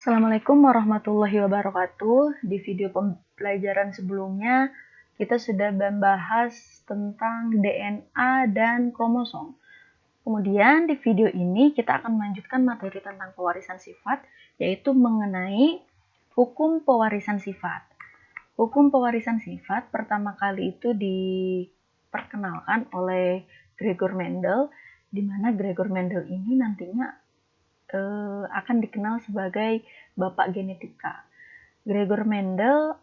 Assalamualaikum warahmatullahi wabarakatuh. Di video pembelajaran sebelumnya, kita sudah membahas tentang DNA dan kromosom. Kemudian di video ini kita akan melanjutkan materi tentang pewarisan sifat, yaitu mengenai hukum pewarisan sifat. Hukum pewarisan sifat pertama kali itu diperkenalkan oleh Gregor Mendel, di mana Gregor Mendel ini nantinya akan dikenal sebagai bapak genetika. Gregor Mendel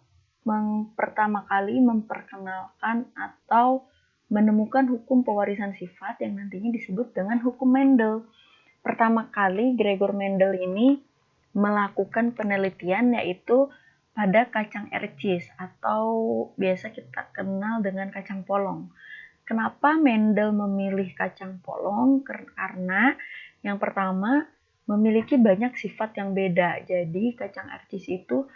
pertama kali memperkenalkan atau menemukan hukum pewarisan sifat yang nantinya disebut dengan hukum Mendel. Pertama kali Gregor Mendel ini melakukan penelitian yaitu pada kacang ercis atau biasa kita kenal dengan kacang polong. Kenapa Mendel memilih kacang polong? Karena yang pertama memiliki banyak sifat yang beda. Jadi kacang ercis itu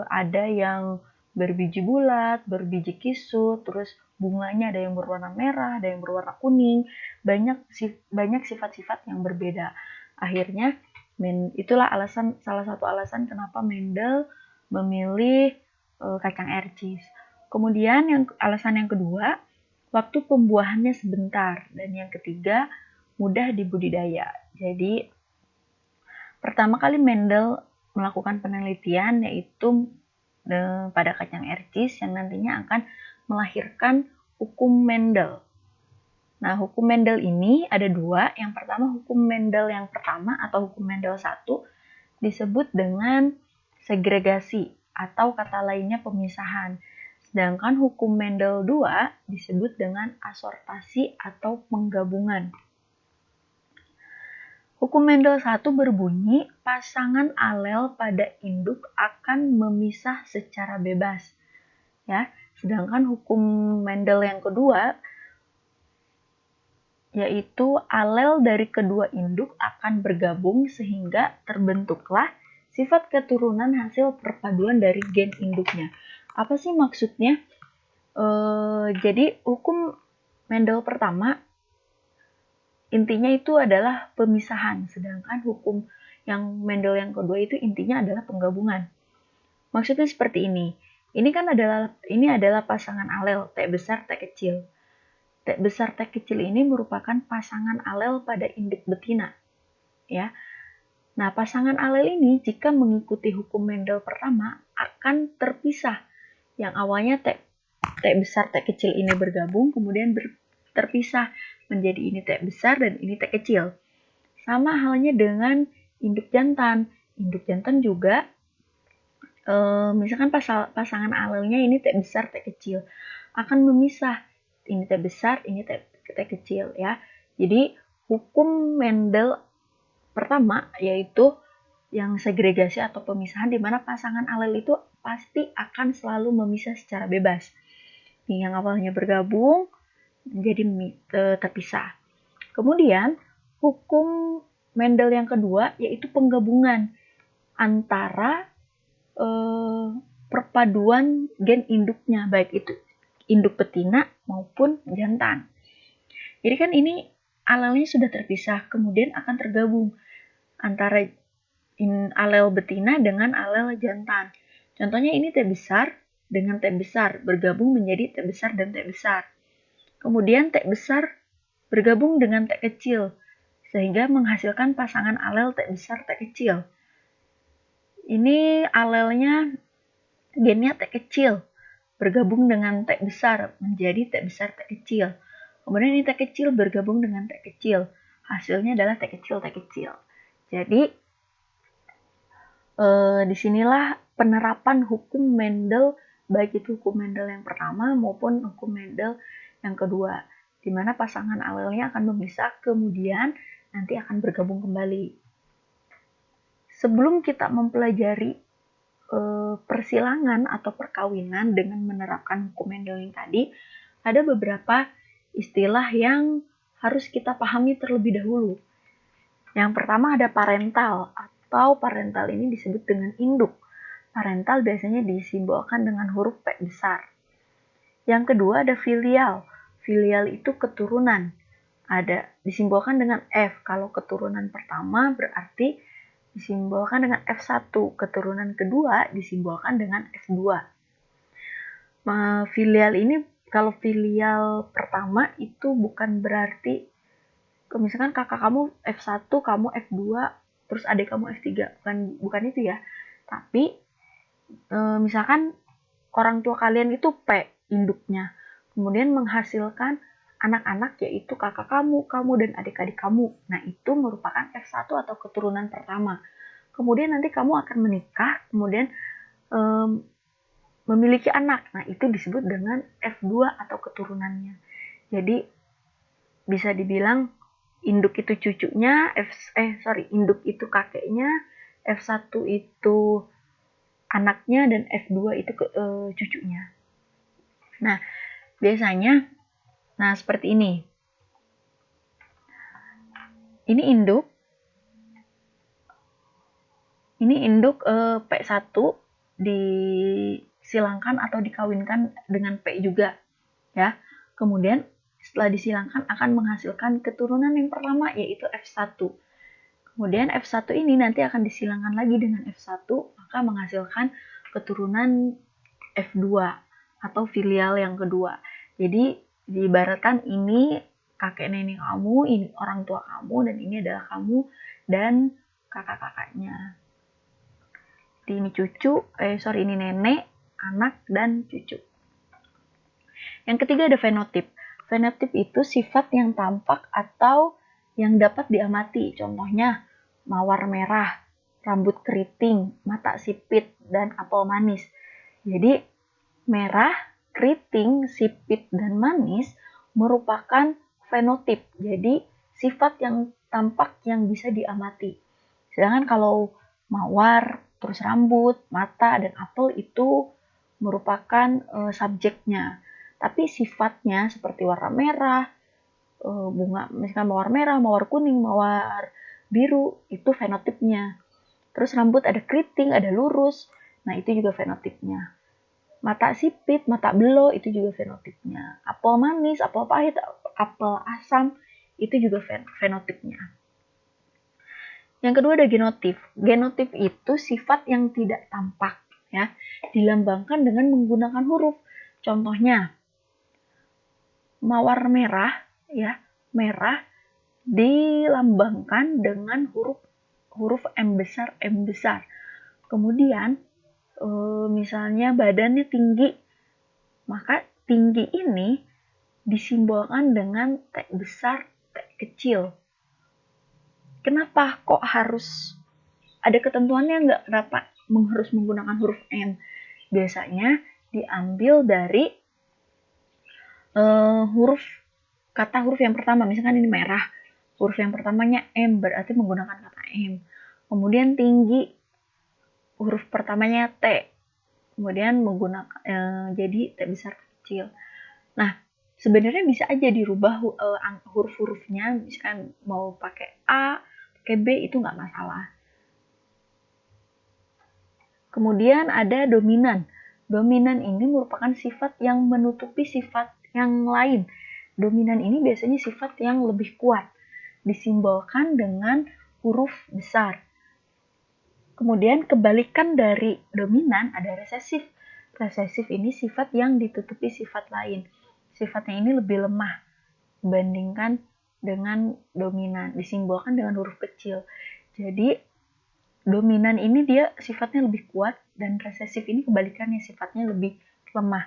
ada yang berbiji bulat, berbiji kisut, terus bunganya ada yang berwarna merah, ada yang berwarna kuning, banyak sifat-sifat yang berbeda. Akhirnya itulah salah satu alasan kenapa Mendel memilih kacang ercis. Kemudian alasan yang kedua, waktu pembuahannya sebentar, dan yang ketiga mudah dibudidaya. Jadi pertama kali Mendel melakukan penelitian yaitu pada kacang ercis yang nantinya akan melahirkan hukum Mendel. Nah, hukum Mendel ini ada dua. Yang pertama, hukum Mendel yang pertama atau hukum Mendel 1 disebut dengan segregasi atau kata lainnya pemisahan. Sedangkan hukum Mendel 2 disebut dengan asortasi atau penggabungan. Hukum Mendel 1 berbunyi, pasangan alel pada induk akan memisah secara bebas. Ya, sedangkan hukum Mendel yang kedua yaitu alel dari kedua induk akan bergabung sehingga terbentuklah sifat keturunan hasil perpaduan dari gen induknya. Apa sih maksudnya? Jadi hukum Mendel pertama intinya itu adalah pemisahan, sedangkan hukum yang Mendel yang kedua itu intinya adalah penggabungan. Maksudnya seperti ini. Ini adalah pasangan alel T besar T kecil. T besar T kecil ini merupakan pasangan alel pada induk betina. Ya. Nah, pasangan alel ini jika mengikuti hukum Mendel pertama akan terpisah. Yang awalnya T besar T kecil ini bergabung, kemudian terpisah menjadi ini T besar dan ini T kecil. Sama halnya dengan induk jantan. Induk jantan juga misalkan pasangan alelnya ini T besar T kecil akan memisah ini T besar, ini T kecil ya. Jadi hukum Mendel pertama yaitu yang segregasi atau pemisahan di mana pasangan alel itu pasti akan selalu memisah secara bebas. Yang awalnya bergabung menjadi terpisah. Kemudian hukum Mendel yang kedua yaitu penggabungan antara perpaduan gen induknya, baik itu induk betina maupun jantan. Jadi kan ini alelnya sudah terpisah, kemudian akan tergabung antara alel betina dengan alel jantan. Contohnya ini T besar dengan T besar bergabung menjadi T besar dan T besar. Kemudian T besar bergabung dengan T kecil, sehingga menghasilkan pasangan alel T besar T kecil. Ini alelnya gennya T kecil, bergabung dengan T besar menjadi T besar T kecil. Kemudian ini T kecil bergabung dengan T kecil, hasilnya adalah T kecil T kecil. Jadi disinilah penerapan hukum Mendel, baik itu hukum Mendel yang pertama maupun hukum Mendel yang kedua, di mana pasangan alelnya akan memisah, kemudian nanti akan bergabung kembali. Sebelum kita mempelajari persilangan atau perkawinan dengan menerapkan hukum Mendel yang tadi, ada beberapa istilah yang harus kita pahami terlebih dahulu. Yang pertama ada parental, atau parental ini disebut dengan induk. Parental biasanya disimbolkan dengan huruf P besar. Yang kedua ada filial. Filial itu keturunan. Ada disimbolkan dengan F. Kalau keturunan pertama berarti disimbolkan dengan F1. Keturunan kedua disimbolkan dengan F2. Filial ini, kalau filial pertama itu bukan berarti misalkan kakak kamu F1, kamu F2, terus adik kamu F3. Bukan itu ya. Tapi misalkan orang tua kalian itu P induknya, kemudian menghasilkan anak-anak yaitu kakak kamu dan adik-adik kamu. Nah, itu merupakan F1 atau keturunan pertama. Kemudian nanti kamu akan menikah, kemudian memiliki anak. Nah, itu disebut dengan F2 atau keturunannya. Jadi bisa dibilang induk itu cucunya, induk itu kakeknya, F1 itu anaknya, dan F2 itu cucunya. Nah, biasanya seperti ini. Ini induk. P1 disilangkan atau dikawinkan dengan P juga, ya. Kemudian setelah disilangkan akan menghasilkan keturunan yang pertama yaitu F1. Kemudian F1 ini nanti akan disilangkan lagi dengan F1, maka menghasilkan keturunan F2 atau filial yang kedua. Jadi diibaratkan ini kakek nenek kamu, ini orang tua kamu, dan ini adalah kamu dan kakak-kakaknya. Jadi ini ini nenek, anak, dan cucu. Yang ketiga ada fenotip. Fenotip itu sifat yang tampak atau yang dapat diamati. Contohnya mawar merah, rambut keriting, mata sipit, dan apel manis. Jadi merah, keriting, sipit, dan manis merupakan fenotip. Jadi sifat yang tampak yang bisa diamati. Sedangkan kalau mawar, terus rambut, mata, dan apel itu merupakan subjeknya. Tapi sifatnya seperti warna merah, bunga, misalkan mawar merah, mawar kuning, mawar biru, itu fenotipnya. Terus rambut ada keriting, ada lurus, nah itu juga fenotipnya. Mata sipit, mata belo, itu juga fenotipnya. Apel manis, apel pahit, apel asam, itu juga fenotipnya. Yang kedua ada genotip. Genotip itu sifat yang tidak tampak, ya, dilambangkan dengan menggunakan huruf. Contohnya mawar merah, ya, merah dilambangkan dengan huruf M besar. Kemudian misalnya badannya tinggi, maka tinggi ini disimbolkan dengan T besar, T kecil. Kenapa kok harus ada ketentuannya nggak? Kenapa harus menggunakan huruf M? Biasanya diambil dari kata huruf yang pertama. Misalkan ini merah, huruf yang pertamanya M, berarti menggunakan kata M. Kemudian tinggi, huruf pertamanya T, kemudian menggunakan jadi T besar kecil. Nah, sebenarnya bisa aja dirubah huruf-hurufnya, misalkan mau pakai A, pakai B, itu nggak masalah. Kemudian ada dominan. Dominan ini merupakan sifat yang menutupi sifat yang lain. Dominan ini biasanya sifat yang lebih kuat, disimbolkan dengan huruf besar. Kemudian kebalikan dari dominan ada resesif. Resesif ini sifat yang ditutupi sifat lain. Sifatnya ini lebih lemah dibandingkan dengan dominan, disimbolkan dengan huruf kecil. Jadi dominan ini dia sifatnya lebih kuat, dan resesif ini kebalikannya, sifatnya lebih lemah.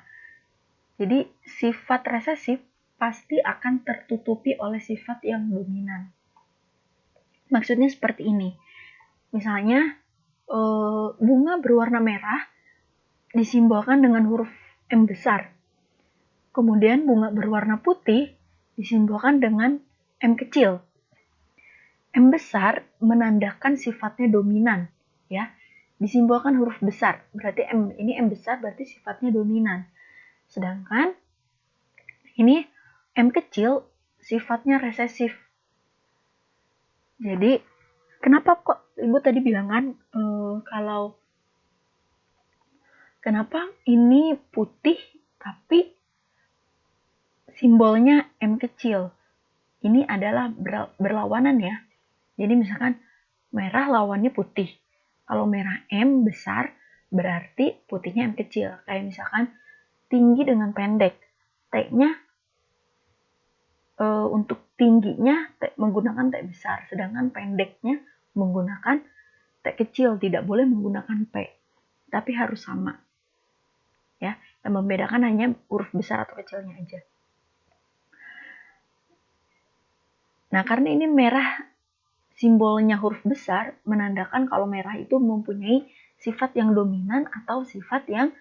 Jadi sifat resesif pasti akan tertutupi oleh sifat yang dominan. Maksudnya seperti ini. Misalnya bunga berwarna merah disimbolkan dengan huruf M besar. Kemudian bunga berwarna putih disimbolkan dengan M kecil. M besar menandakan sifatnya dominan, ya. Disimbolkan huruf besar. Berarti M besar berarti sifatnya dominan. Sedangkan ini M kecil sifatnya resesif. Jadi kenapa kok Ibu tadi bilang kan kalau kenapa ini putih tapi simbolnya M kecil? Ini adalah berlawanan, ya. Jadi misalkan merah lawannya putih. Kalau merah M besar, berarti putihnya M kecil. Kayak misalkan tinggi dengan pendek. T-nya untuk tingginya menggunakan T besar, sedangkan pendeknya menggunakan T kecil. Tidak boleh menggunakan P, tapi harus sama. Ya, yang membedakan hanya huruf besar atau kecilnya aja. Nah, karena ini merah simbolnya huruf besar, menandakan kalau merah itu mempunyai sifat yang dominan atau sifat yang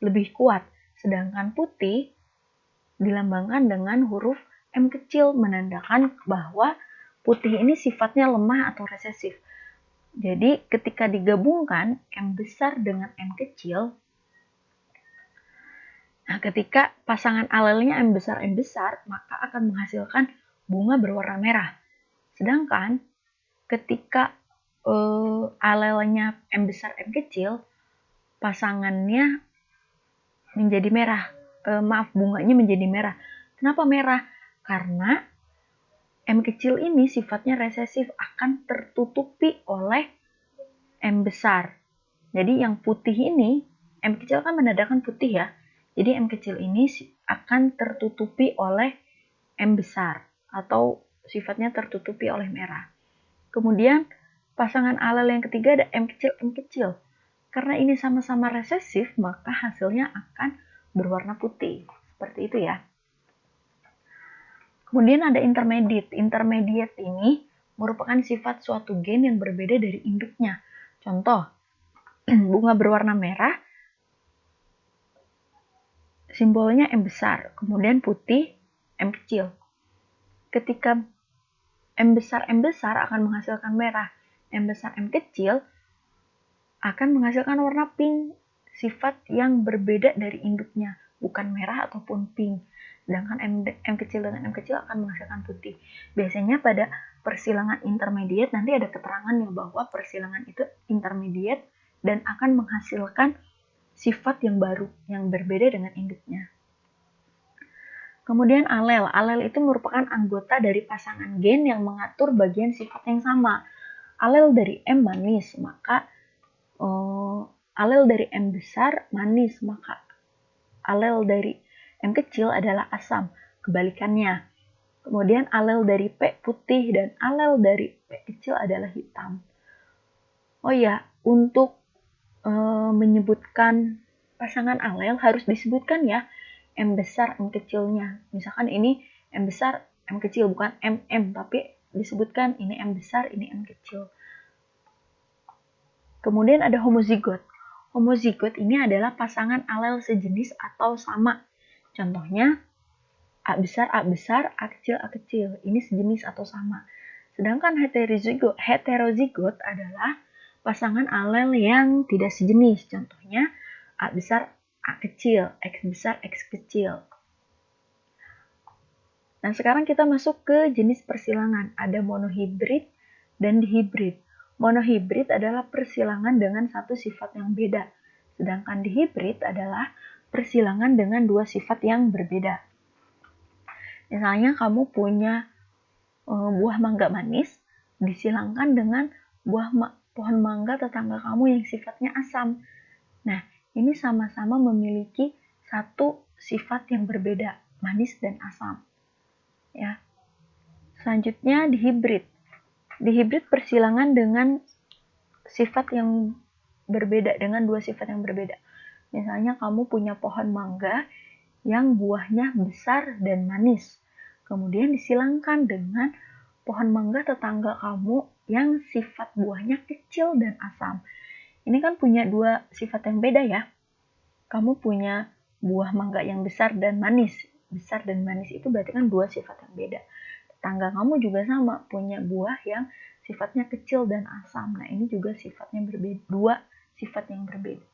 lebih kuat. Sedangkan putih dilambangkan dengan huruf M kecil, menandakan bahwa putih ini sifatnya lemah atau resesif. Jadi ketika digabungkan M besar dengan M kecil, nah ketika pasangan alelnya M besar, maka akan menghasilkan bunga berwarna merah. Sedangkan ketika alelnya M besar, M kecil, pasangannya menjadi merah. Bunganya menjadi merah. Kenapa merah? Karena M kecil ini sifatnya resesif, akan tertutupi oleh M besar. Jadi yang putih ini, M kecil kan menandakan putih ya. Jadi M kecil ini akan tertutupi oleh M besar atau sifatnya tertutupi oleh merah. Kemudian pasangan alel yang ketiga ada M kecil, M kecil. Karena ini sama-sama resesif, maka hasilnya akan berwarna putih. Seperti itu ya. Kemudian ada intermediate. Intermediate ini merupakan sifat suatu gen yang berbeda dari induknya. Contoh, bunga berwarna merah, simbolnya M besar, kemudian putih, M kecil. Ketika M besar akan menghasilkan merah, M besar M kecil akan menghasilkan warna pink, sifat yang berbeda dari induknya, bukan merah ataupun pink. Sedangkan M kecil dengan M kecil akan menghasilkan putih. Biasanya pada persilangan intermediate nanti ada keterangannya bahwa persilangan itu intermediate dan akan menghasilkan sifat yang baru, yang berbeda dengan induknya. Kemudian alel. Alel itu merupakan anggota dari pasangan gen yang mengatur bagian sifat yang sama. Alel dari M manis, maka alel dari M besar manis, maka alel dari M kecil adalah asam. Kebalikannya. Kemudian alel dari P putih dan alel dari P kecil adalah hitam. Oh ya, untuk menyebutkan pasangan alel harus disebutkan ya M besar, M kecilnya. Misalkan ini M besar, M kecil, bukan MM, tapi disebutkan ini M besar, ini M kecil. Kemudian ada homozigot. Homozigot ini adalah pasangan alel sejenis atau sama. Contohnya A besar, A kecil, A kecil. Ini sejenis atau sama. Sedangkan heterozigot adalah pasangan alel yang tidak sejenis. Contohnya A besar, A kecil, X besar, X kecil. Nah, sekarang kita masuk ke jenis persilangan. Ada monohibrid dan dihibrid. Monohibrid adalah persilangan dengan satu sifat yang beda. Sedangkan dihibrid adalah persilangan dengan dua sifat yang berbeda. Misalnya kamu punya buah mangga manis, disilangkan dengan pohon mangga tetangga kamu yang sifatnya asam. Nah, ini sama-sama memiliki satu sifat yang berbeda, manis dan asam. Ya. Selanjutnya dihibrid. Dihibrid persilangan dengan sifat yang berbeda, dengan dua sifat yang berbeda. Misalnya kamu punya pohon mangga yang buahnya besar dan manis. Kemudian disilangkan dengan pohon mangga tetangga kamu yang sifat buahnya kecil dan asam. Ini kan punya dua sifat yang beda ya. Kamu punya buah mangga yang besar dan manis. Besar dan manis itu berarti kan dua sifat yang beda. Tetangga kamu juga sama, punya buah yang sifatnya kecil dan asam. Nah, ini juga sifatnya berbeda, dua sifat yang berbeda.